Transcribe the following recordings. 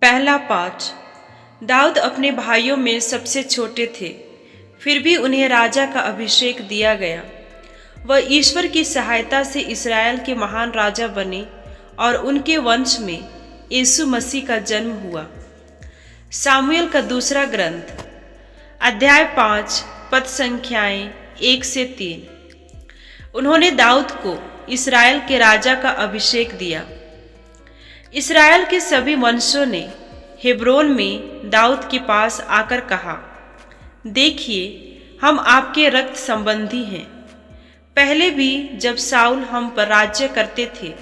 पहला पाठ। दाऊद अपने भाइयों में सबसे छोटे थे, फिर भी उन्हें राजा का अभिषेक दिया गया। वह ईश्वर की सहायता से इस्राएल के महान राजा बने और उनके वंश में यीशु मसीह का जन्म हुआ। सामुएल का दूसरा ग्रंथ अध्याय 5 पद संख्याएं 1 से 3। उन्होंने दाऊद को इस्राएल के राजा का अभिषेक दिया। इस्राएल के सभी वंशों ने हेब्रोन में दाऊद के पास आकर कहा, देखिए, हम आपके रक्त संबंधी हैं। पहले भी जब साउल हम पर राज्य करते थे,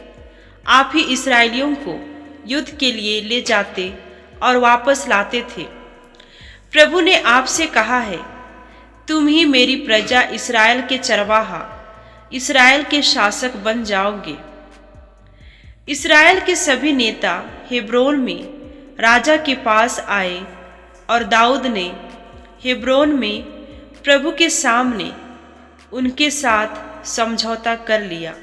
आप ही इस्राएलियों को युद्ध के लिए ले जाते और वापस लाते थे। प्रभु ने आपसे कहा है, तुम ही मेरी प्रजा इस्राएल के चरवाहा, इस्राएल के शासक बन जाओगे। इस्राएल के सभी नेता हेब्रोन में राजा के पास आए और दाऊद ने हेब्रोन में प्रभु के सामने उनके साथ समझौता कर लिया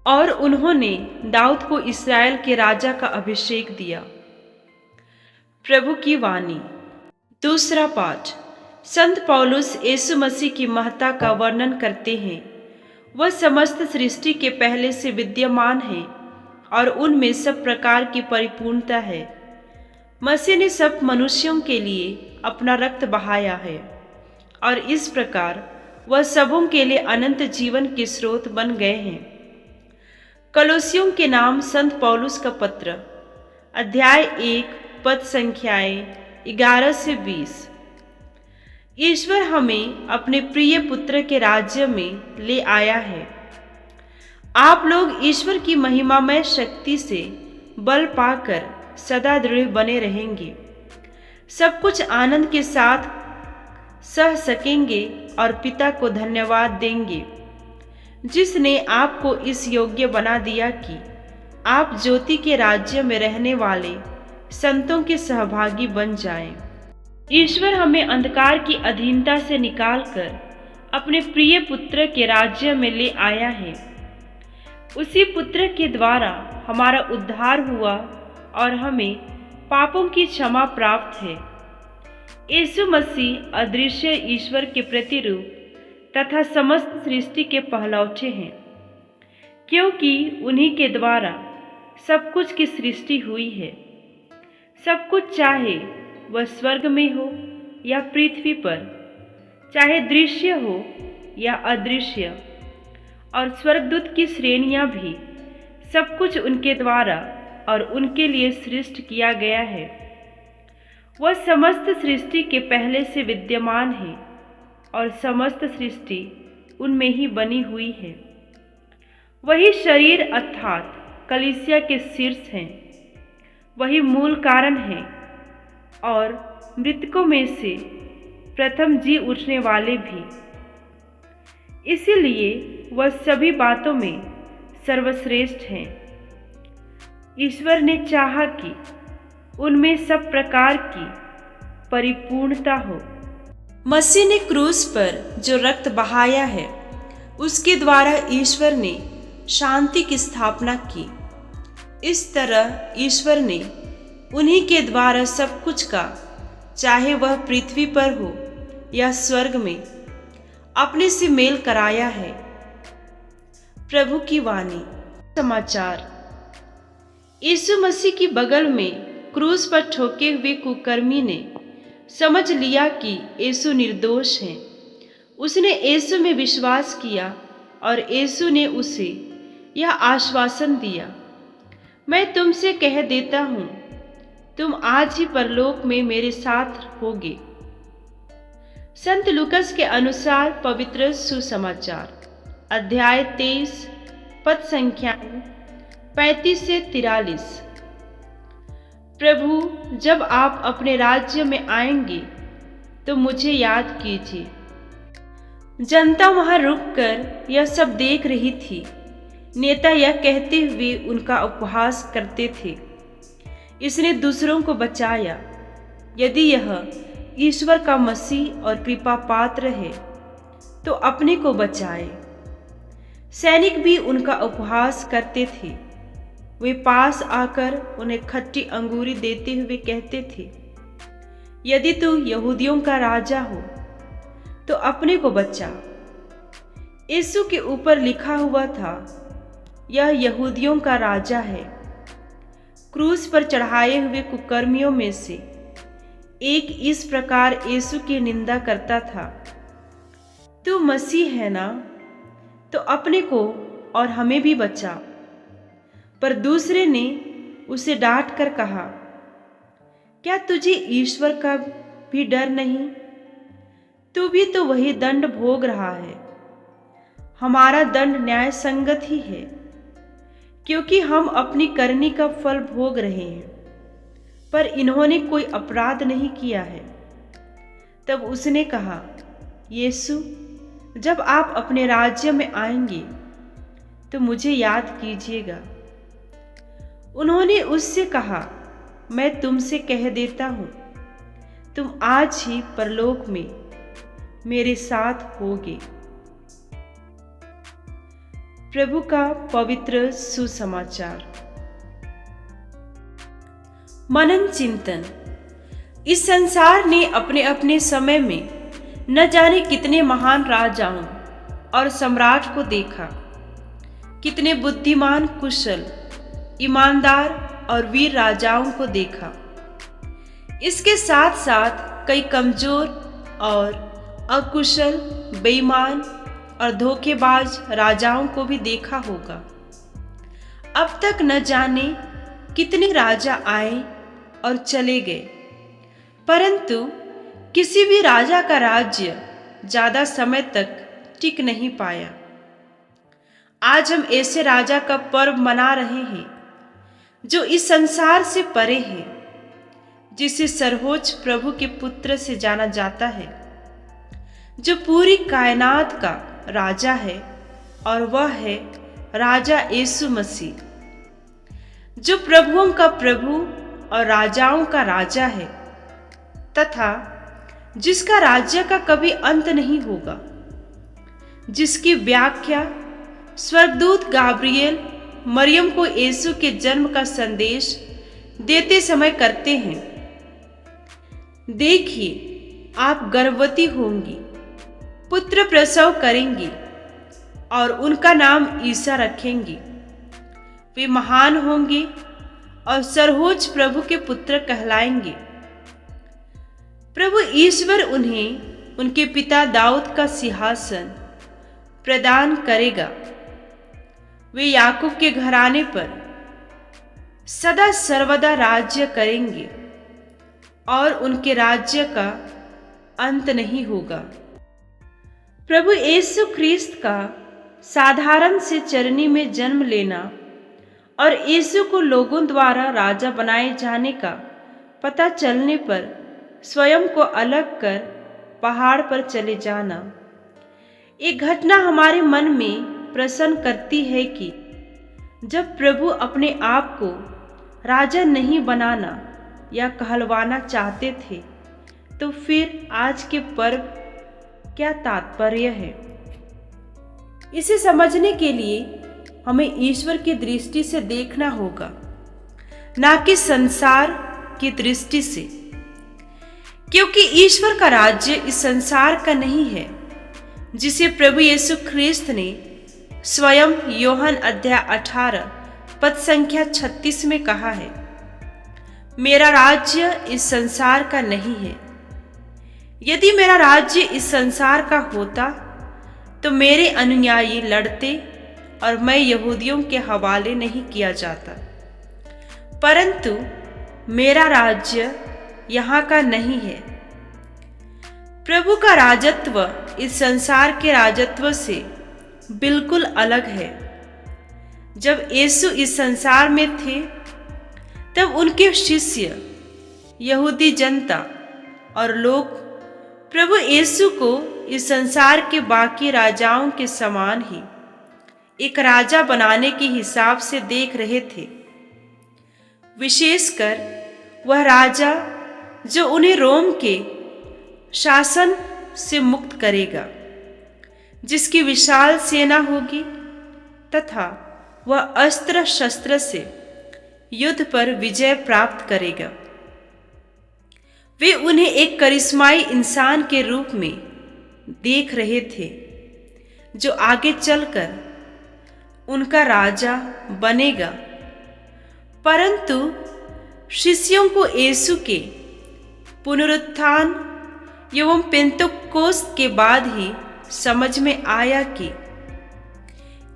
और उन्होंने दाऊद को इस्राएल के राजा का अभिषेक दिया। प्रभु की वाणी। दूसरा पाठ। संत पौलुस यीशु मसीह की महत्ता का वर्णन करते हैं। वह समस्त सृष्टि के पहले से विद्यमान है और उनमें सब प्रकार की परिपूर्णता है। मसीह ने सब मनुष्यों के लिए अपना रक्त बहाया है और इस प्रकार वह सबों के लिए अनंत जीवन के स्रोत बन गए हैं। कलोसियों के नाम संत पौलुस का पत्र अध्याय 1 पद संख्याएं 11 से 20। ईश्वर हमें अपने प्रिय पुत्र के राज्य में ले आया है। आप लोग ईश्वर की महिमामय शक्ति से बल पाकर सदा दृढ़ बने रहेंगे। सब कुछ आनंद के साथ सह सकेंगे और पिता को धन्यवाद देंगे, जिसने आपको इस योग्य बना दिया कि आप ज्योति के राज्य में रहने वाले संतों के सहभागी बन जाएं। ईश्वर हमें अंधकार की अधीनता से निकालकर अपने प्रिय पुत्र के राज्य में ले आया है। उसी पुत्र के द्वारा हमारा उद्धार हुआ और हमें पापों की क्षमा प्राप्त है। यीशु मसीह अदृश्य ईश्वर के प्रतिरूप तथा समस्त सृष्टि के पहलौठे हैं, क्योंकि उन्हीं के द्वारा सब कुछ की सृष्टि हुई है। सब कुछ, चाहे वह स्वर्ग में हो या पृथ्वी पर, चाहे दृश्य हो या अदृश्य, और स्वर्गदूत की श्रेणियां भी, सब कुछ उनके द्वारा और उनके लिए सृष्ट किया गया है। वह समस्त सृष्टि के पहले से विद्यमान है और समस्त सृष्टि उनमें ही बनी हुई है। वही शरीर अर्थात कलीसिया के शीर्ष हैं। वही मूल कारण है और मृतकों में से प्रथम जी उठने वाले भी। इसीलिए वह सभी बातों में सर्वश्रेष्ठ हैं। ईश्वर ने चाहा कि उनमें सब प्रकार की परिपूर्णता हो। मसीह ने क्रूस पर जो रक्त बहाया है, उसके द्वारा ईश्वर ने शांति की स्थापना की। इस तरह ईश्वर ने उन्हीं के द्वारा सब कुछ का, चाहे वह पृथ्वी पर हो या स्वर्ग में, अपने से मेल कराया है। प्रभु की वाणी। समाचार। यीशु मसीह की बगल में क्रूस पर ठोके हुए कुकर्मी ने समझ लिया कि यीशु निर्दोष हैं। उसने यीशु में विश्वास किया और यीशु ने उसे यह आश्वासन दिया, मैं तुमसे कह देता हूँ, तुम आज ही परलोक में मेरे साथ होगे। संत लूकस के अनुसार पवित्र सुसमाचार अध्याय 23 पद संख्या 35 से 43। प्रभु, जब आप अपने राज्य में आएंगे तो मुझे याद कीजिए। जनता वहां रुककर यह सब देख रही थी। नेता यह कहते हुए उनका उपहास करते थे, इसने दूसरों को बचाया। यदि यह ईश्वर का मसीह और कृपा पात्र है तो अपने को बचाए। सैनिक भी उनका उपहास करते थे। वे पास आकर उन्हें खट्टी अंगूरी देते हुए कहते थे, यदि तू यहूदियों का राजा हो तो अपने को बचा। यीशु के ऊपर लिखा हुआ था, यह यहूदियों का राजा है। क्रूस पर चढ़ाए हुए कुकर्मियों में से एक इस प्रकार यीशु की निंदा करता था, तू मसीह है ना, तो अपने को और हमें भी बचा। पर दूसरे ने उसे डांट कर कहा, क्या तुझे ईश्वर का भी डर नहीं? तू भी तो वही दंड भोग रहा है। हमारा दंड न्याय संगत ही है, क्योंकि हम अपनी करनी का फल भोग रहे हैं, पर इन्होंने कोई अपराध नहीं किया है। तब उसने कहा, यीशु, जब आप अपने राज्य में आएंगे तो मुझे याद कीजिएगा। उन्होंने उससे कहा, मैं तुमसे कह देता हूं, तुम आज ही परलोक में मेरे साथ होगे। प्रभु का पवित्र सुसमाचार। मनन चिंतन। इस संसार ने अपने अपने समय में न जाने कितने महान राजाओं और सम्राट को देखा, कितने बुद्धिमान, कुशल, ईमानदार और वीर राजाओं को देखा। इसके साथ साथ कई कमजोर और अकुशल, बेईमान और धोखेबाज राजाओं को भी देखा होगा। अब तक न जाने कितने राजा आए और चले गए, परंतु किसी भी राजा का राज्य ज्यादा समय तक टिक नहीं पाया। आज हम ऐसे राजा का पर्व मना रहे हैं जो इस संसार से परे है, जिसे सर्वोच्च प्रभु के पुत्र से जाना जाता है, जो पूरी कायनात का राजा है, और वह है राजा यीशु मसीह, जो प्रभुओं का प्रभु और राजाओं का राजा है, तथा जिसका राज्य का कभी अंत नहीं होगा, जिसकी व्याख्या स्वर्गदूत गाब्रिएल मरियम को यीशु के जन्म का संदेश देते समय करते हैं। देखिए, आप गर्भवती होंगी, पुत्र प्रसव करेंगी और उनका नाम ईसा रखेंगी। वे महान होंगे और सर्वोच्च प्रभु के पुत्र कहलाएंगे। प्रभु ईश्वर उन्हें उनके पिता दाऊद का सिंहासन प्रदान करेगा। वे याकूब के घराने पर सदा सर्वदा राज्य करेंगे और उनके राज्य का अंत नहीं होगा। प्रभु यीशु ख्रीस्त का साधारण से चरनी में जन्म लेना और यीशु को लोगों द्वारा राजा बनाए जाने का पता चलने पर स्वयं को अलग कर पहाड़ पर चले जाना, एक घटना हमारे मन में प्रश्न करती है कि जब प्रभु अपने आप को राजा नहीं बनाना या कहलवाना चाहते थे, तो फिर आज के पर्व क्या तात्पर्य है? इसे समझने के लिए हमें ईश्वर की दृष्टि से देखना होगा, ना कि संसार की दृष्टि से, क्योंकि ईश्वर का राज्य इस संसार का नहीं है, जिसे प्रभु यीशु ख्रीस्त ने स्वयं यूहन्ना अध्याय 18 पद संख्या 36 में कहा है, मेरा राज्य इस संसार का नहीं है। यदि मेरा राज्य इस संसार का होता तो मेरे अनुयायी लड़ते और मैं यहूदियों के हवाले नहीं किया जाता, परंतु मेरा राज्य यहाँ का नहीं है। प्रभु का राजत्व इस संसार के राजत्व से बिल्कुल अलग है। जब यीशु इस संसार में थे, तब उनके शिष्य, यहूदी जनता और लोग प्रभु यीशु को इस संसार के बाकी राजाओं के समान ही एक राजा बनाने के हिसाब से देख रहे थे। विशेषकर वह राजा जो उन्हें रोम के शासन से मुक्त करेगा, जिसकी विशाल सेना होगी तथा वह अस्त्र शस्त्र से युद्ध पर विजय प्राप्त करेगा। वे उन्हें एक करिश्माई इंसान के रूप में देख रहे थे जो आगे चलकर उनका राजा बनेगा। परंतु शिष्यों को यीशु के पुनरुत्थान एवं पेंतुकोस्त के बाद ही समझ में आया कि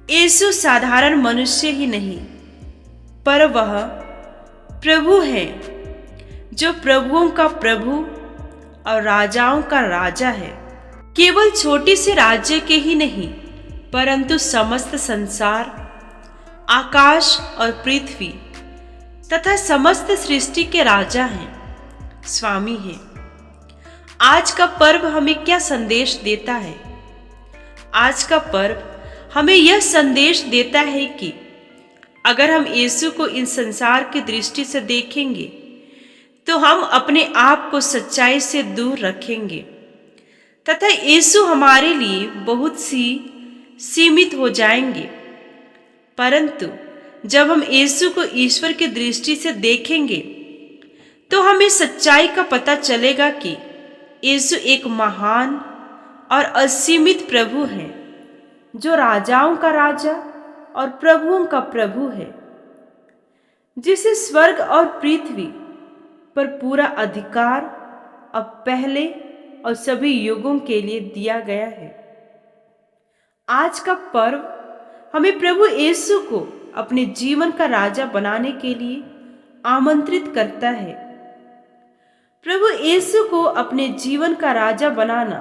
यीशु साधारण मनुष्य ही नहीं, पर वह प्रभु है जो प्रभुओं का प्रभु और राजाओं का राजा है। केवल छोटे से राज्य के ही नहीं, परंतु समस्त संसार, आकाश और पृथ्वी तथा समस्त सृष्टि के राजा हैं, स्वामी हैं। आज का पर्व हमें क्या संदेश देता है? आज का पर्व हमें यह संदेश देता है कि अगर हम यीशु को इस संसार की दृष्टि से देखेंगे तो हम अपने आप को सच्चाई से दूर रखेंगे तथा यीशु हमारे लिए बहुत सी सीमित हो जाएंगे। परंतु जब हम यीशु को ईश्वर की दृष्टि से देखेंगे तो हमें सच्चाई का पता चलेगा कि यीशु एक महान और असीमित प्रभु है जो राजाओं का राजा और प्रभुओं का प्रभु है, जिसे स्वर्ग और पृथ्वी पर पूरा अधिकार अब पहले और सभी युगों के लिए दिया गया है। आज का पर्व हमें प्रभु यीशु को अपने जीवन का राजा बनाने के लिए आमंत्रित करता है। प्रभु यीशु को अपने जीवन का राजा बनाना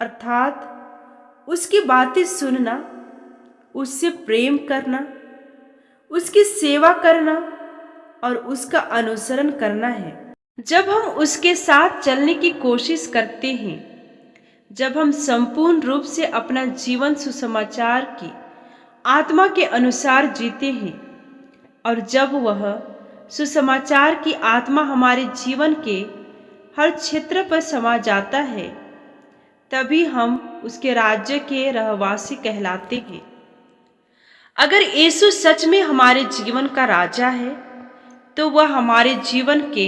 अर्थात उसकी बातें सुनना, उससे प्रेम करना, उसकी सेवा करना और उसका अनुसरण करना है। जब हम उसके साथ चलने की कोशिश करते हैं, जब हम संपूर्ण रूप से अपना जीवन सुसमाचार की आत्मा के अनुसार जीते हैं और जब वह सुसमाचार की आत्मा हमारे जीवन के हर क्षेत्र पर समा जाता है, तभी हम उसके राज्य के रहवासी कहलाते हैं। अगर यीशु सच में हमारे जीवन का राजा है तो वह हमारे जीवन के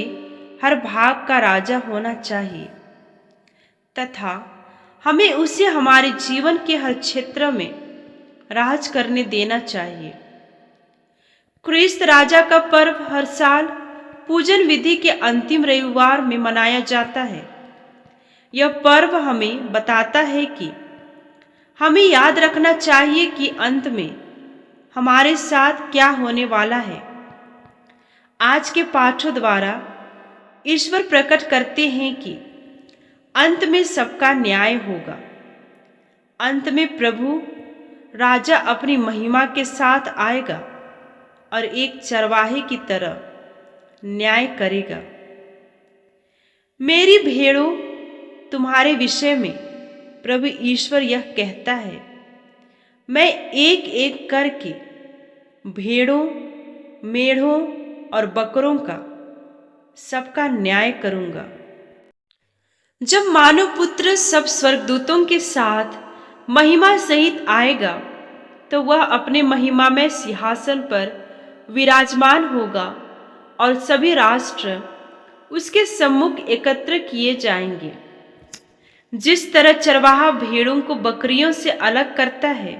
हर भाग का राजा होना चाहिए तथा हमें उसे हमारे जीवन के हर क्षेत्र में राज करने देना चाहिए। क्रिस्त राजा का पर्व हर साल पूजन विधि के अंतिम रविवार में मनाया जाता है। यह पर्व हमें बताता है कि हमें याद रखना चाहिए कि अंत में हमारे साथ क्या होने वाला है। आज के पाठों द्वारा ईश्वर प्रकट करते हैं कि अंत में सबका न्याय होगा। अंत में प्रभु राजा अपनी महिमा के साथ आएगा और एक चरवाहे की तरह न्याय करेगा। मेरी भेड़ों, तुम्हारे विषय में प्रभु ईश्वर यह कहता है, मैं एक एक करके भेड़ों, मेढ़ों और बकरों का सबका न्याय करूंगा। जब मानव पुत्र सब स्वर्गदूतों के साथ महिमा सहित आएगा तो वह अपने महिमामय सिंहासन पर विराजमान होगा और सभी राष्ट्र उसके सम्मुख एकत्र किए जाएंगे। जिस तरह चरवाहा भेड़ों को बकरियों से अलग करता है,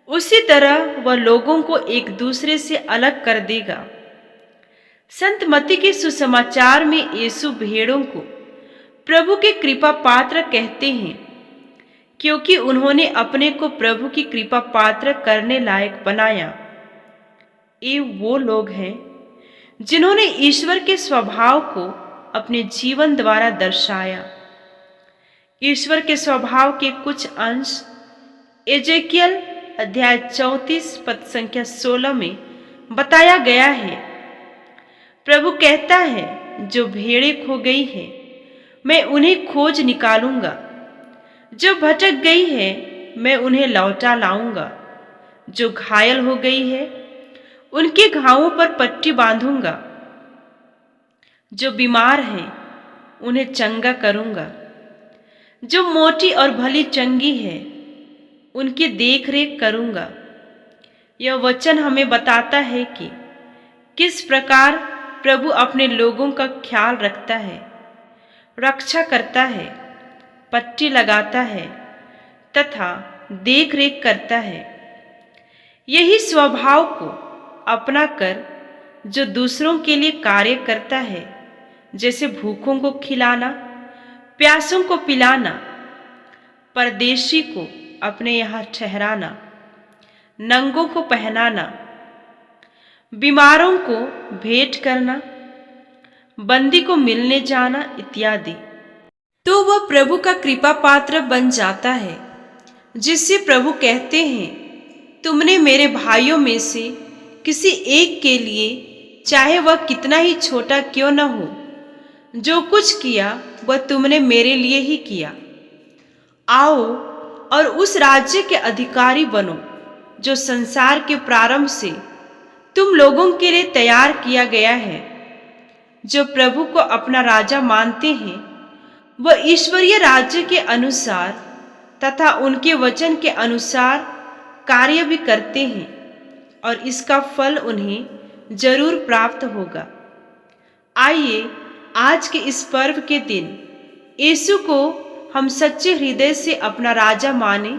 उसी तरह वह लोगों को एक दूसरे से अलग कर देगा। संत मत्ती के सुसमाचार में यीशु भेड़ों को प्रभु के कृपा पात्र कहते हैं क्योंकि उन्होंने अपने को प्रभु की कृपा पात्र करने लायक बनाया। ये वो लोग हैं जिन्होंने ईश्वर के स्वभाव को अपने जीवन द्वारा दर्शाया। ईश्वर के स्वभाव के कुछ अंश एजेकियल अध्याय 34 पद संख्या 16 में बताया गया है। प्रभु कहता है, जो भेड़ें खो गई हैं मैं उन्हें खोज निकालूंगा, जो भटक गई है मैं उन्हें लौटा लाऊंगा, जो घायल हो गई है उनके घावों पर पट्टी बांधूंगा, जो बीमार हैं उन्हें चंगा करूंगा, जो मोटी और भली चंगी है उनकी देखरेख करूंगा। यह वचन हमें बताता है कि किस प्रकार प्रभु अपने लोगों का ख्याल रखता है, रक्षा करता है, पट्टी लगाता है तथा देख रेख करता है। यही स्वभाव को अपनाकर जो दूसरों के लिए कार्य करता है, जैसे भूखों को खिलाना, प्यासों को पिलाना, परदेशी को अपने यहाँ ठहराना, नंगों को पहनाना, बीमारों को भेंट करना, बंदी को मिलने जाना इत्यादि, तो वह प्रभु का कृपा पात्र बन जाता है, जिससे प्रभु कहते हैं, तुमने मेरे भाइयों में से किसी एक के लिए, चाहे वह कितना ही छोटा क्यों न हो, जो कुछ किया वह तुमने मेरे लिए ही किया। आओ और उस राज्य के अधिकारी बनो जो संसार के प्रारंभ से तुम लोगों के लिए तैयार किया गया है। जो प्रभु को अपना राजा मानते हैं, वह ईश्वरीय राज्य के अनुसार तथा उनके वचन के अनुसार कार्य भी करते हैं और इसका फल उन्हें जरूर प्राप्त होगा। आइए आज के इस पर्व के दिन यीशु को हम सच्चे हृदय से अपना राजा माने,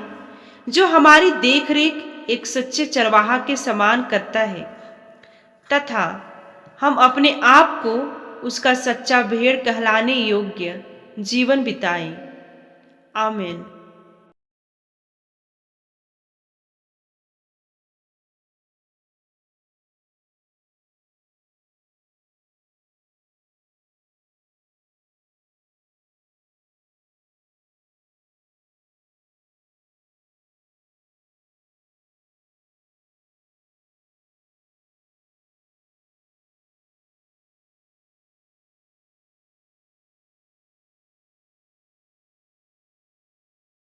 जो हमारी देखरेख एक सच्चे चरवाहा के समान करता है तथा हम अपने आप को उसका सच्चा भेड़ कहलाने योग्य जीवन बिताएं। आमीन।